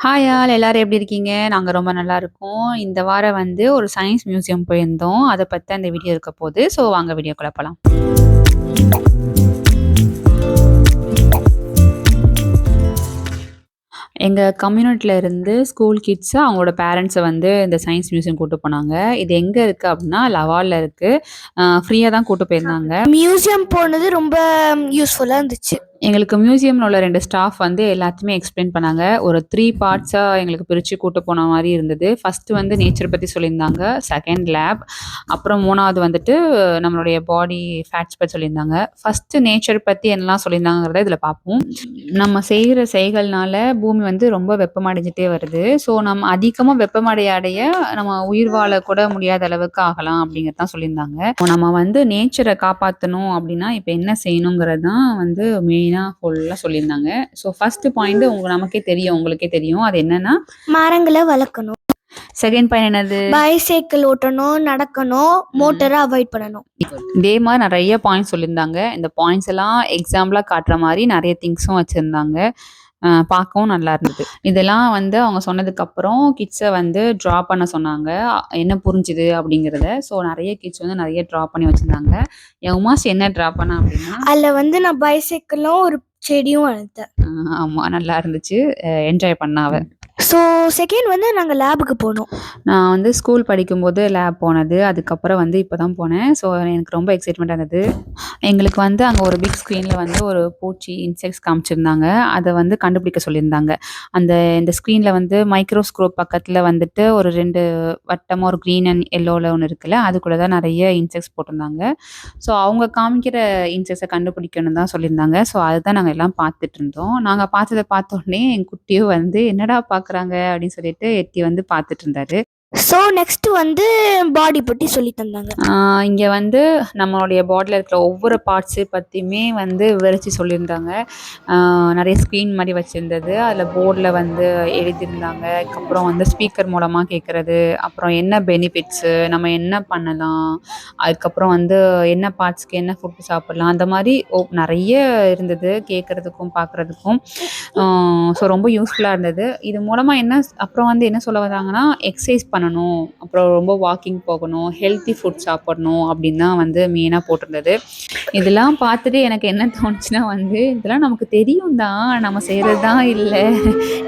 Hi all எல்லாரும் எப்படி இருக்கீங்க? நாங்க ரொம்ப நல்லா இருக்கோம். இந்த வாரம் வந்து ஒரு சயின்ஸ் மியூசியம் போயிருந்தோம். அத பத்தி தான் இந்த வீடியோ இருக்க போது. ஸோ வாங்க வீடியோக்குள்ள போலாம். எங்க கம்யூனிட்டில இருந்து ஸ்கூல் கிட்ஸ் அவங்களோட பேரண்ட்ஸ வந்து இந்த சயின்ஸ் மியூசியம் கூட்டு போனாங்க. இது எங்க இருக்கு அப்டின்னா, லவால்ல இருக்கு. ஃப்ரீயா தான் கூட்டு போயிருந்தாங்க. மியூசியம் போனது ரொம்ப யூஸ்ஃபுல்லா இருந்துச்சு. எங்களுக்கு மியூசியம்ல உள்ள 2 ஸ்டாஃப் வந்து எல்லாத்தையுமே எக்ஸ்பிளைன் பண்ணாங்க. ஒரு 3 பார்ட்ஸா எங்களுக்கு பிரிச்சு கூட்டு போன மாரி இருந்தது. ஃபர்ஸ்ட் வந்து நேச்சர் பத்தி சொல்லியிருந்தாங்க. Second lab. அப்புறம் 3வது வந்துட்டு நம்மளுடைய பாடி ஃபேட்ஸ் பத்தி சொல்லியிருந்தாங்க. ஃபர்ஸ்ட் நேச்சர் பத்தி என்னலாம் சொல்லியிருந்தாங்கறத இதுல பார்ப்போம். நம்ம செய்ற செய்கள்னால பூமி வந்து ரொம்ப வெப்பமடைஞ்சுட்டே வருது. ஸோ நம்ம அதிகமா வெப்பமடைய நம்ம உயிர் வாழ கூட முடியாத அளவுக்கு ஆகலாம் அப்படிங்கிறது தான் சொல்லியிருந்தாங்க. நம்ம வந்து நேச்சர காப்பாத்தணும் அப்படின்னா, இப்ப என்ன செய்யணுங்கிறது தான் வந்து மெயினா ஃபுல்லா சொல்லியிருந்தாங்க. ஸோ ஃபர்ஸ்ட் பாயிண்ட் நமக்கே தெரியும், உங்களுக்கே தெரியும். அது என்னன்னா, மரங்கள வளர்க்கணும். செகண்ட் பாயிண்ட் என்னது? பைசைக்கிள் ஓட்டணும், நடக்கணும், மோட்டர அவாய்ட் பண்ணணும். இதே மாரி நெறைய பாயிண்ட்ஸ் சொல்லியிருந்தாங்க. இந்த பாயிண்ட்ஸ் எல்லாம் எக்ஸாம்பிளா காட்டுற மாரி நெறைய திங்ஸும் வச்சிருந்தாங்க. பார்க்கவும் நல்லா இருந்தது. இதெல்லாம் வந்து அவங்க சொன்னதுக்கப்புறம் கிட்ஸ வந்து ட்ரா பண்ண சொன்னாங்க. என்ன புரிஞ்சுது அப்படிங்கிறத. ஸோ நெறைய கிட்ஸ் வந்து நெறைய ட்ரா பண்ணி வச்சிருந்தாங்க. என் உமாஸ் என்ன ட்ரா பண்ணா அப்படின்னா, அதுல வந்து நான் பைசைக்கிளும் ஒரு செடியும் வளர்த்தேன். ஆமா நல்லா இருந்துச்சு. என்ஜாய் பண்ணா அவ. ஸோ செகண்ட் வந்து நாங்க லேபுக்கு போனோம். நான் வந்து ஸ்கூல் படிக்கும்போது லேப் போனது. அதுக்கப்புறம் வந்து இப்ப தான் போனேன். ஸோ எனக்கு ரொம்ப எக்ஸைட்மெண்ட்டா இருந்தது. எங்களுக்கு வந்து அங்க ஒரு பிக் ஸ்க்ரீன்ல வந்து ஒரு பூச்சி, இன்செக்ட்ஸ் காமிச்சிருந்தாங்க. அத வந்து கண்டுபிடிக்க சொல்லியிருந்தாங்க. இந்த ஸ்க்ரீன்ல வந்து மைக்ரோஸ்கோப் பக்கத்துல வந்துட்டு ஒரு 2 வட்டமா ஒரு கிரீன் அண்ட் எல்லோல ஒண்ணு இருக்குல்ல, அதுக்குள்ள தான் நெறைய இன்செக்ட்ஸ் போட்டிருந்தாங்க. ஸோ அவங்க காமிக்கிற இன்செக்ட்ஸ கண்டுபிடிக்கணும்னு தான் சொல்லியிருந்தாங்க. ஸோ அதுதான் நாங்க எல்லாம் பார்த்துட்டு இருந்தோம். நாங்க பார்த்தத பார்த்தோனே என் குட்டியும் வந்து என்னடா பார்க்குறாங்க அப்படின்னு சொல்லிட்டு எட்டி வந்து பார்த்துட்டு இருந்தாரு. ஸோ நெக்ஸ்ட் வந்து பாடி பத்தி சொல்லி தந்தாங்க. இங்க வந்து நம்மளுடைய பாடில இருக்கிற ஒவ்வொரு பார்ட்ஸு பத்தியுமே வந்து விவரிச்சு சொல்லியிருந்தாங்க. நெறைய ஸ்க்ரீன் மாரி வச்சிருந்தது. அதில போர்ட்ல வந்து எழுதியிருந்தாங்க. அதுக்கப்புறம் வந்து ஸ்பீக்கர் மூலமா கேட்கறது, அப்புறம் என்ன பெனிஃபிட்ஸு, நம்ம என்ன பண்ணலாம், அதுக்கப்புறம் வந்து என்ன பார்ட்ஸ்க்கு என்ன ஃபுட் சாப்பிடலாம், அந்த மாரி நெறைய இருந்தது கேட்கறதுக்கும், பார்க்குறதுக்கும். ஸோ ரொம்ப யூஸ்ஃபுல்லா இருந்தது. இது மூலமா அப்புறம் வந்து என்ன சொல்ல வந்தாங்கன்னா, எக்சர்சைஸ் பண்ணணும், அப்புறம் ரொம்ப வாக்கிங் போகணும், ஹெல்த்தி ஃபுட் சாப்பிடணும் அப்படின்னு தான் வந்து மெயினா போட்டிருந்தது. இதெல்லாம் பார்த்துட்டு எனக்கு என்ன தோணுச்சுன்னா வந்து, இதெல்லாம் நமக்கு தெரியும் தான், நம்ம செய்றது தான் இல்ல.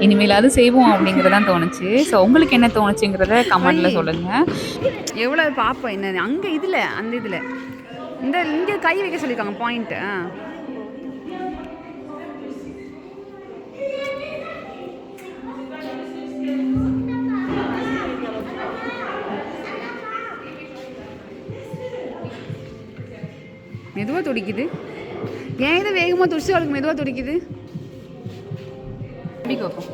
இனிமேலாவது செய்வோம் அப்படிங்கிறது தான் தோணுச்சு. ஸோ உங்களுக்கு என்ன தோணுச்சுங்கிறத கமெண்ட்ல சொல்லுங்க. எவ்வளோ பார்ப்போம் என்னன்னு. அங்க இதுல அந்த இதுல இங்க கை வைக்க சொல்லியிருக்காங்க பாயிண்ட். மெதுவாக துடிக்குது. ஏன் இதை வேகமாக துடிச்சு அவளுக்கு மெதுவாக துடிக்குது? எப்படி கேட்கும்?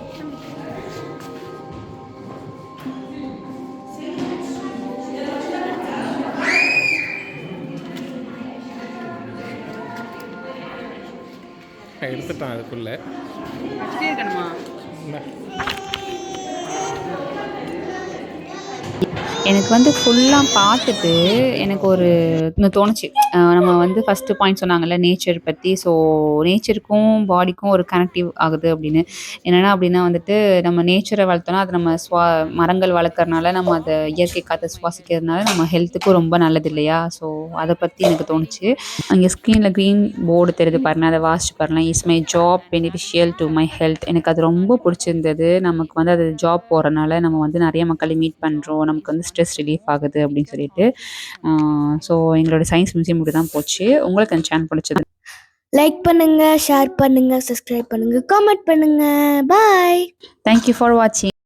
எடுத்துட்டான் அதுக்குள்ள இருக்கணுமா? எனக்கு வந்து ஃபுல்லாக பார்த்துட்டு எனக்கு ஒரு தோணுச்சு. நம்ம வந்து ஃபஸ்ட்டு பாயிண்ட் சொன்னாங்கல்ல நேச்சர் பற்றி. ஸோ நேச்சருக்கும் பாடிக்கும் ஒரு கனெக்டிவ் ஆகுது அப்படின்னு. என்னென்னா அப்படின்னா வந்துட்டு நம்ம நேச்சரை வளர்த்தோன்னா அது நம்ம மரங்கள் வளர்க்குறனால நம்ம அதை இயற்கை காற்றை சுவாசிக்கிறதுனால நம்ம ஹெல்த்துக்கும் ரொம்ப நல்லது இல்லையா? ஸோ அதை பற்றி எனக்கு தோணுச்சு. அங்கே ஸ்க்ரீனில் க்ரீன் போர்டு தெரியுது பாருங்க, அதை வாசிச்சு பாருங்கள். Is my job beneficial to my health. எனக்கு அது ரொம்ப பிடிச்சிருந்தது. நமக்கு வந்து அது ஜாப் போகிறனால நம்ம வந்து நிறைய மக்களை மீட் பண்ணுறோம், நமக்கு வந்து ஸ்ட்ரெஸ் ரிலீஃப் ஆகுது அப்படின்னு சொல்லிட்டு. ஸோ எங்களோட சயின்ஸ் மியூசியம் இப்படி தான் போச்சு. உங்களுக்கு அந்த சேனல் பிடிச்சது லைக் பண்ணுங்க, ஷேர் பண்ணுங்க, சப்ஸ்கிரைப் பண்ணுங்க, கமெண்ட் பண்ணுங்க. பாய். தேங்க்யூ ஃபார் வாட்சிங்.